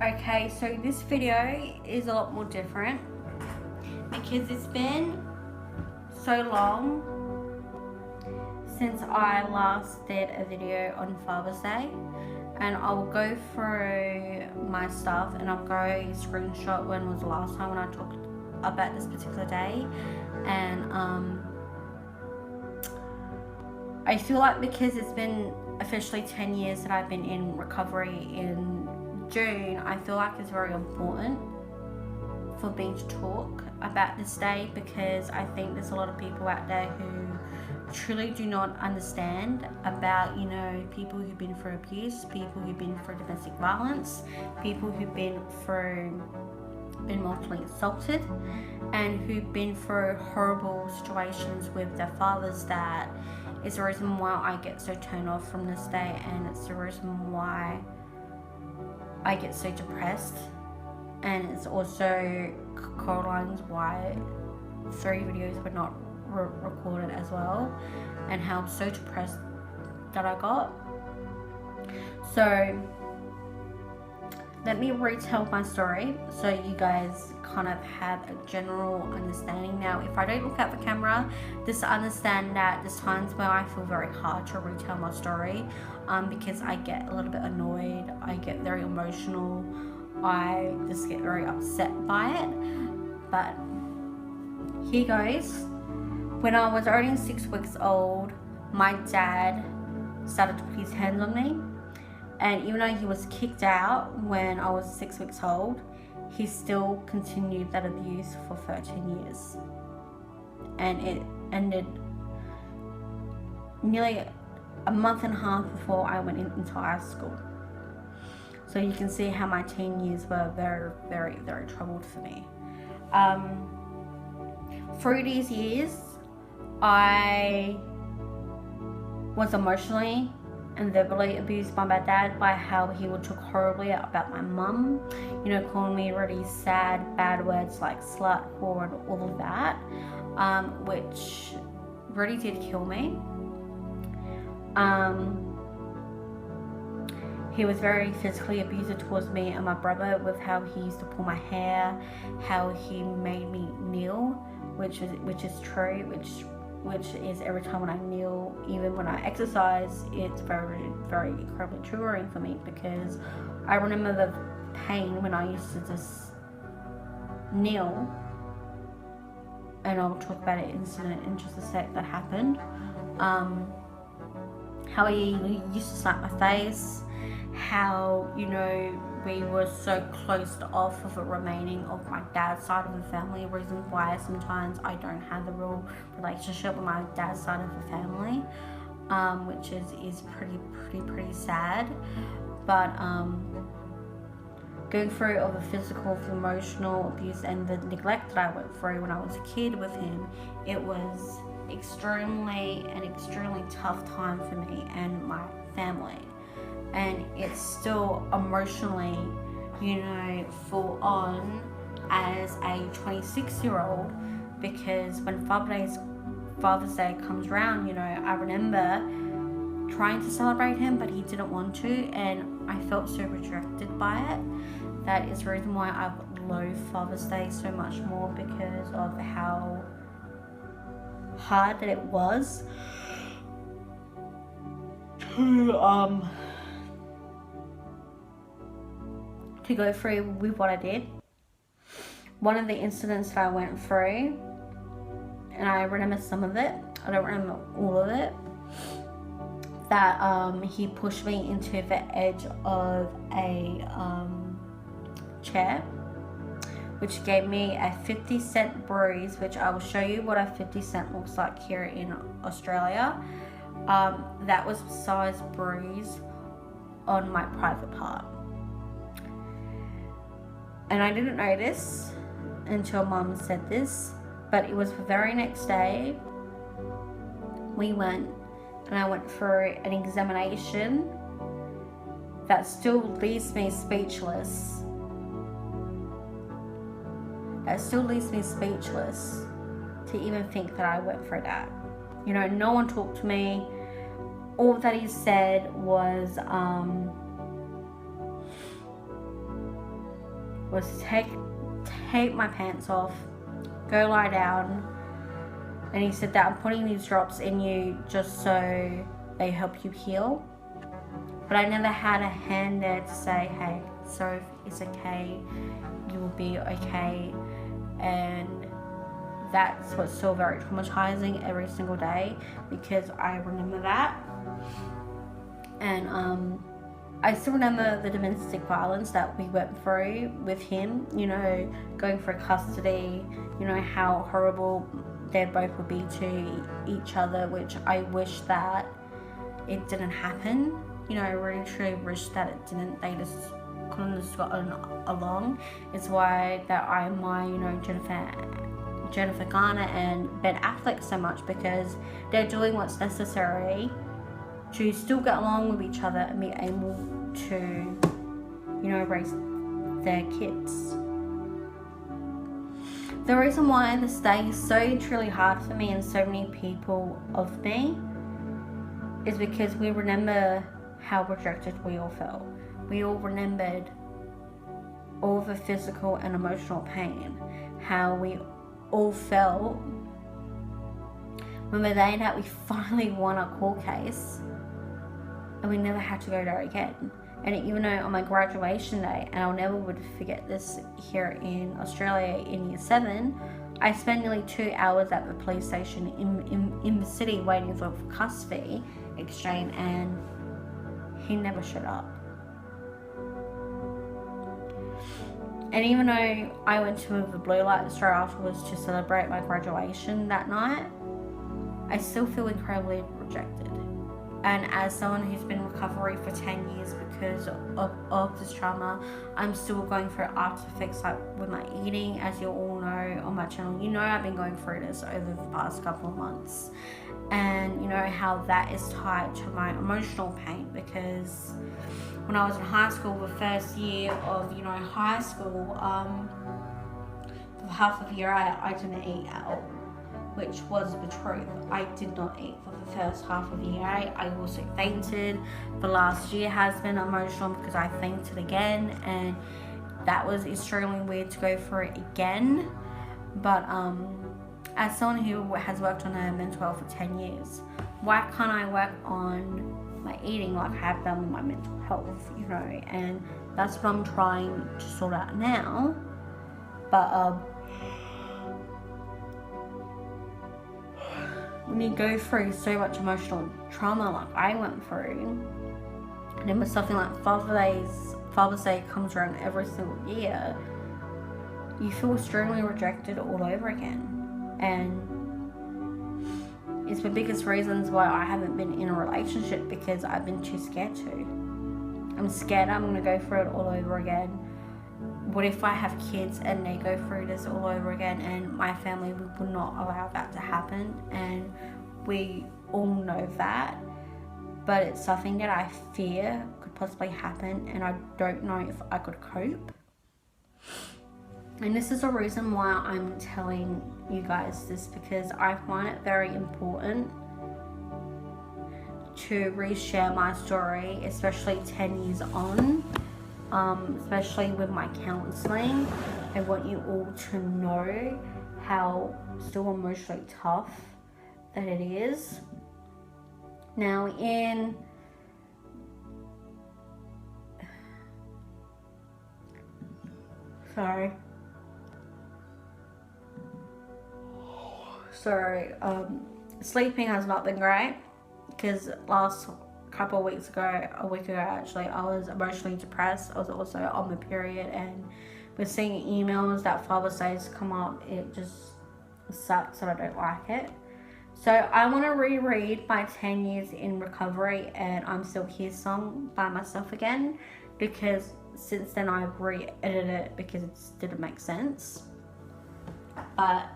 Okay, so this video is a lot more different because it's been so long since I last did a video on Father's Day, and I'll go through my stuff and I'll go screenshot when was the last time when I talked about this particular day. And I feel like because it's been officially 10 years that I've been in recovery in June, I feel like it's very important for me to talk about this day, because I think there's a lot of people out there who truly do not understand about, you know, people who've been through abuse, people who've been through domestic violence, people who've been mortally assaulted, and who've been through horrible situations with their fathers. That is the reason why I get so turned off from this day, and it's the reason why I get so depressed. And it's also correlates why 3 videos were not recorded as well, and how I'm so depressed that I got. So let me retell my story so you guys kind of have a general understanding. Now, if I don't look at the camera, just understand that there's times where I feel very hard to retell my story, because I get a little bit annoyed, I get very emotional, I just get very upset by it. But here goes. When I was only 6 weeks old, my dad started to put his hands on me. And even though he was kicked out when I was 6 weeks old, he still continued that abuse for 13 years. And it ended nearly a month and a half before I went into high school. So you can see how my teen years were very, very, very troubled for me. Through these years, I was emotionally and verbally abused by my dad, by how he would talk horribly about my mum, you know, calling me really sad, bad words like slut, whore, and all of that, which really did kill me. He was very physically abusive towards me and my brother, with how he used to pull my hair, how he made me kneel, which is true, which is every time when I kneel, even when I exercise, it's very, very incredibly triggering for me, because I remember the pain when I used to just kneel. And I'll talk about an incident in just a sec that happened. How he used to slap my face, how, you know, we were so closed off of the remaining of my dad's side of the family, reason why sometimes I don't have the real relationship with my dad's side of the family, which is pretty sad. But going through all the physical, emotional abuse and the neglect that I went through when I was a kid with him, it was extremely tough time for me and my family. And it's still emotionally, you know, full on as a 26-year-old, because when Father's Day comes around, you know, I remember trying to celebrate him, but he didn't want to, and I felt so rejected by it. That is the reason why I love Father's Day so much more, because of how hard that it was to go through with what I did. One of the incidents that I went through, and I remember some of it, I don't remember all of it, that he pushed me into the edge of a chair, which gave me a 50-cent bruise, which I will show you what a 50 cent looks like here in Australia. That was a size bruise on my private part. And I didn't notice until Mum said this, but it was the very next day we went, and I went for an examination that still leaves me speechless. To even think that I went for that. You know, no one talked to me. All that he said was, was take my pants off, go lie down, and he said that I'm putting these drops in you just so they help you heal. But I never had a hand there to say, hey, so it's okay, you will be okay. And that's what's still very traumatizing every single day, because I remember that. And I still remember the domestic violence that we went through with him, you know, going for custody, you know, how horrible they both would be to each other, which I wish that it didn't happen. You know, I really truly wish that it didn't. They just couldn't have gotten along. It's why that I admire, you know, Jennifer Garner and Ben Affleck so much, because they're doing what's necessary to still get along with each other and be able to, you know, raise their kids. The reason why this day is so truly hard for me and so many people of me is because we remember how rejected we all felt. We all remembered all the physical and emotional pain, how we all felt when the day that we finally won a court case and we never had to go there again. And even though on my graduation day, and I'll never would forget this here in Australia in year 7, I spent nearly 2 hours at the police station in the city waiting for custody exchange, and he never showed up. And even though I went to the blue light straight afterwards to celebrate my graduation that night, I still feel incredibly rejected. And as someone who's been in recovery for 10 years because of this trauma, I'm still going through after effects, like with my eating. As you all know on my channel, you know I've been going through this over the past couple of months. And you know how that is tied to my emotional pain, because when I was in high school, the first year of, you know, high school, for half of the year I didn't eat at all, which was the truth. I did not eat for the first half of the year. I also fainted. The last year has been emotional because I fainted again, and that was extremely weird to go through it again. But as someone who has worked on her mental health for 10 years, why can't I work on my eating like I have done with my mental health, you know? And that's what I'm trying to sort out now. But when you go through so much emotional trauma like I went through, and then with something like Father's Day comes around every single year, you feel extremely rejected all over again. And it's the biggest reasons why I haven't been in a relationship, because I've been too scared to. I'm scared I'm going to go through it all over again. What if I have kids and they go through this all over again, and my family would not allow that to happen? And we all know that, but it's something that I fear could possibly happen, and I don't know if I could cope. And this is the reason why I'm telling you guys this, because I find it very important to reshare my story, especially 10 years on, especially with my counselling. I want you all to know how still emotionally tough that it is. Now sleeping has not been great, because last couple of weeks ago, a week ago actually, I was emotionally depressed. I was also on my period, and with seeing emails that Father's Day's come up, it just sucks and I don't like it. So I want to reread my 10 years in recovery and I'm Still Here song by myself again, because since then I've re-edited it because it didn't make sense. But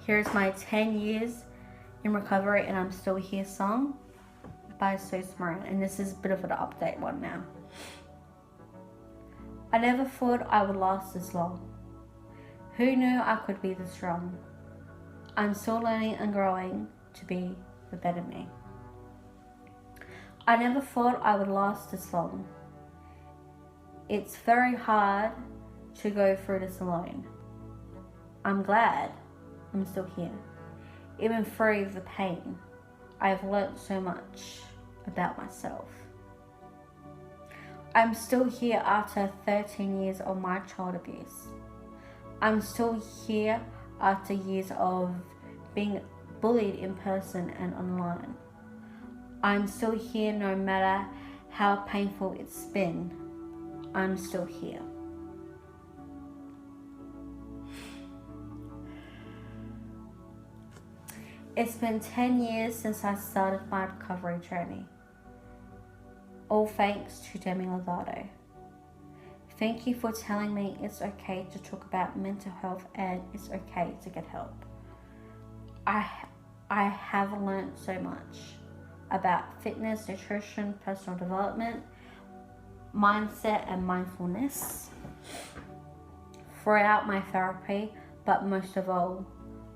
here's my 10 years in recovery and I'm Still Here song by Suze Moran, and this is a bit of an update one now. I never thought I would last this long. Who knew I could be this strong? I'm still learning and growing to be the better me. I never thought I would last this long. It's very hard to go through this alone. I'm glad I'm still here. Even through the pain, I've learnt so much about myself. I'm still here after 13 years of my child abuse. I'm still here after years of being bullied in person and online. I'm still here no matter how painful it's been. I'm still here. It's been 10 years since I started my recovery journey. All thanks to Demi Lovato. Thank you for telling me it's okay to talk about mental health and it's okay to get help. I have learned so much about fitness, nutrition, personal development, mindset and mindfulness throughout my therapy, but most of all,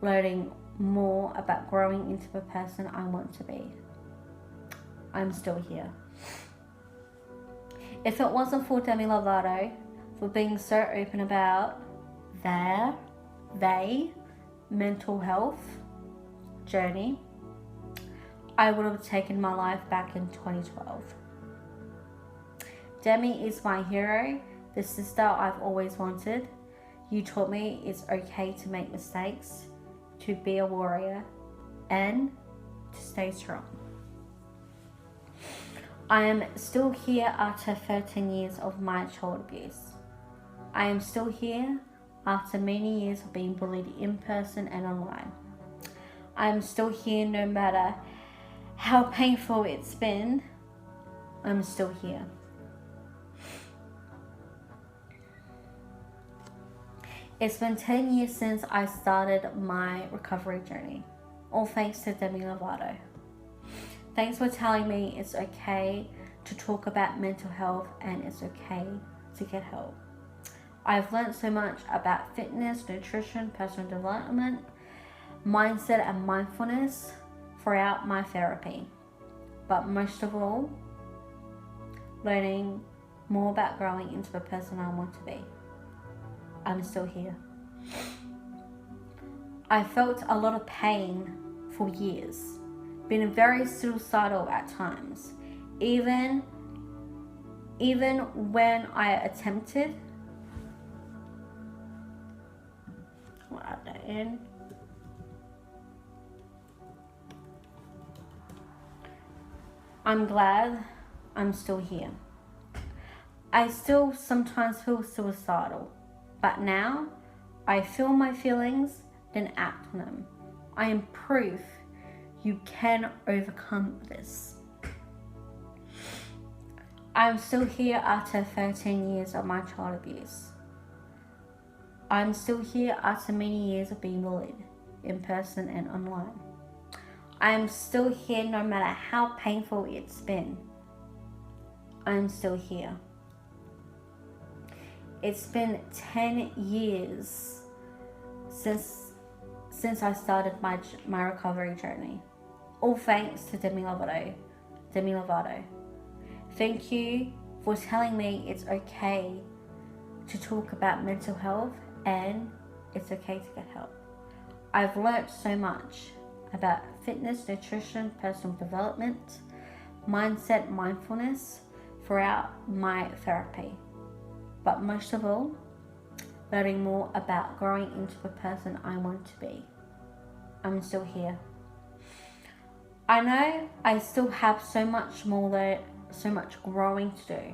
learning more about growing into the person I want to be. I'm still here. If it wasn't for Demi Lovato for being so open about their mental health journey, I would have taken my life back in 2012. Demi is my hero, the sister I've always wanted. You taught me it's okay to make mistakes, to be a warrior, and to stay strong. I am still here after 13 years of my child abuse. I am still here after many years of being bullied in person and online. I am still here no matter how painful it's been. I'm still here. It's been 10 years since I started my recovery journey. All thanks to Demi Lovato. Thanks for telling me it's okay to talk about mental health and it's okay to get help. I've learned so much about fitness, nutrition, personal development, mindset and mindfulness throughout my therapy. But most of all, learning more about growing into the person I want to be. I'm still here. I felt a lot of pain for years, been very suicidal at times. Even when I attempted, I'll add that in. I'm glad I'm still here. I still sometimes feel suicidal, but now I feel my feelings, then act on them. I am proof you can overcome this. I'm still here after 13 years of my child abuse. I'm still here after many years of being bullied in person and online. I am still here no matter how painful it's been. I'm still here. It's been 10 years since I started my recovery journey. All thanks to Demi Lovato. Thank you for telling me it's okay to talk about mental health and it's okay to get help. I've learned so much about fitness, nutrition, personal development, mindset, mindfulness throughout my therapy. But most of all, learning more about growing into the person I want to be. I'm still here. I know I still have so much growing to do.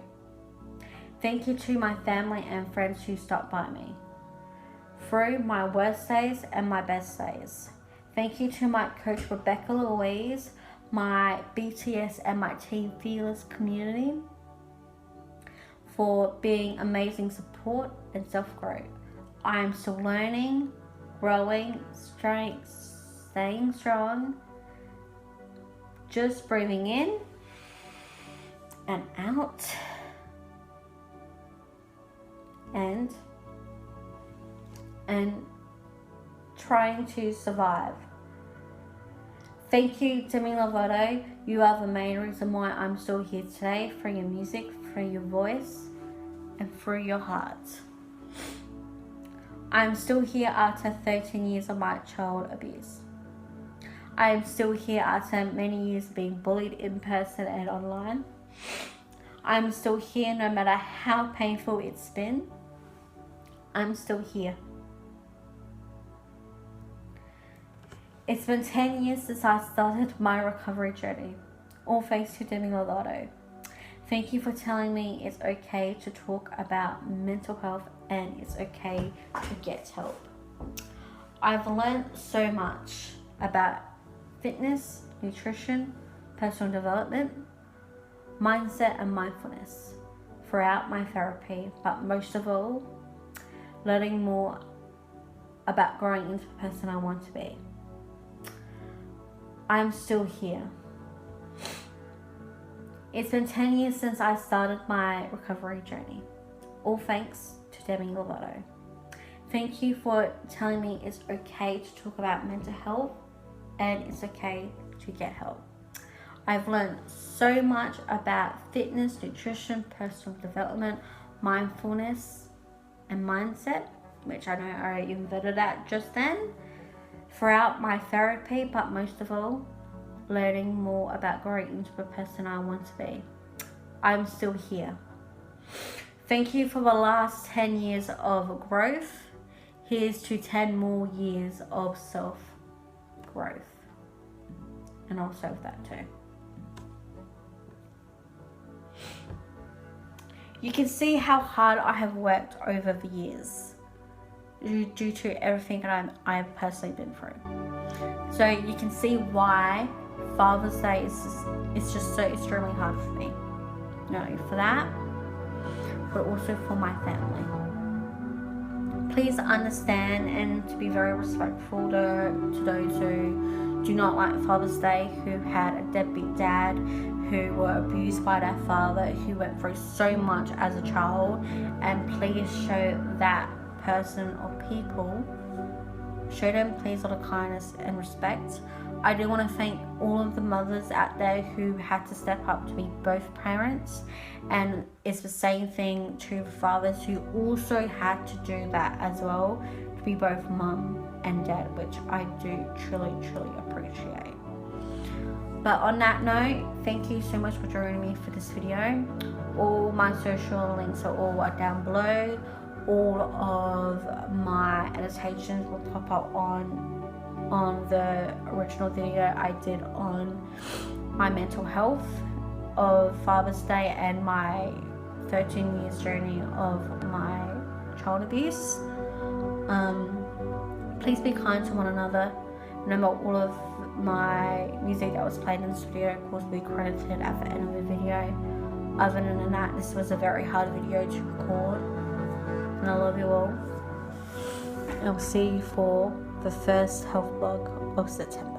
Thank you to my family and friends who stopped by me through my worst days and my best days. Thank you to my coach Rebecca Louise, my BTS and my Team Fearless community for being amazing support and self-growth. I am still learning, growing, staying strong, just breathing in and out and trying to survive. Thank you, Demi Lovato. You are the main reason why I'm still here today, through your music, through your voice, and through your heart. I'm still here after 13 years of my child abuse. I am still here after many years of being bullied in person and online. I'm still here no matter how painful it's been. I'm still here. It's been 10 years since I started my recovery journey, all thanks to Demi Lovato. Thank you for telling me it's okay to talk about mental health and it's okay to get help. I've learned so much about fitness, nutrition, personal development, mindset and mindfulness throughout my therapy, but most of all, learning more about growing into the person I want to be. I'm still here. It's been 10 years since I started my recovery journey, all thanks to Demi Lovato. Thank you for telling me it's okay to talk about mental health and it's okay to get help. I've learned so much about fitness, nutrition, personal development, mindfulness, and mindset, which I know I invented that just then, throughout my therapy, but most of all, learning more about growing into the person I want to be. I'm still here. Thank you for the last 10 years of growth. Here's to 10 more years of self-growth. And I'll save that too. You can see how hard I have worked over the years due to everything that I've personally been through. So you can see why Father's Day is just so extremely hard for me. Not only for that, but also for my family. Please understand and to be very respectful to those who do not like Father's Day, who had a deadbeat dad, who were abused by their father, who went through so much as a child, and please show that person or people, show them please a lot of kindness and respect. I do want to thank all of the mothers out there who had to step up to be both parents, and it's the same thing to the fathers who also had to do that as well, to be both mum and dad, which I do truly appreciate. But on that note, thank you so much for joining me for this video. All my social links are all down below. All of my annotations will pop up on the original video I did on my mental health of Father's Day and my 13 years journey of my child abuse. Please be kind to one another. Remember, all of my music that was played in this video, of course, will be credited at the end of the video. Other than that, this was a very hard video to record, and I love you all. I'll see you for the first health vlog of September.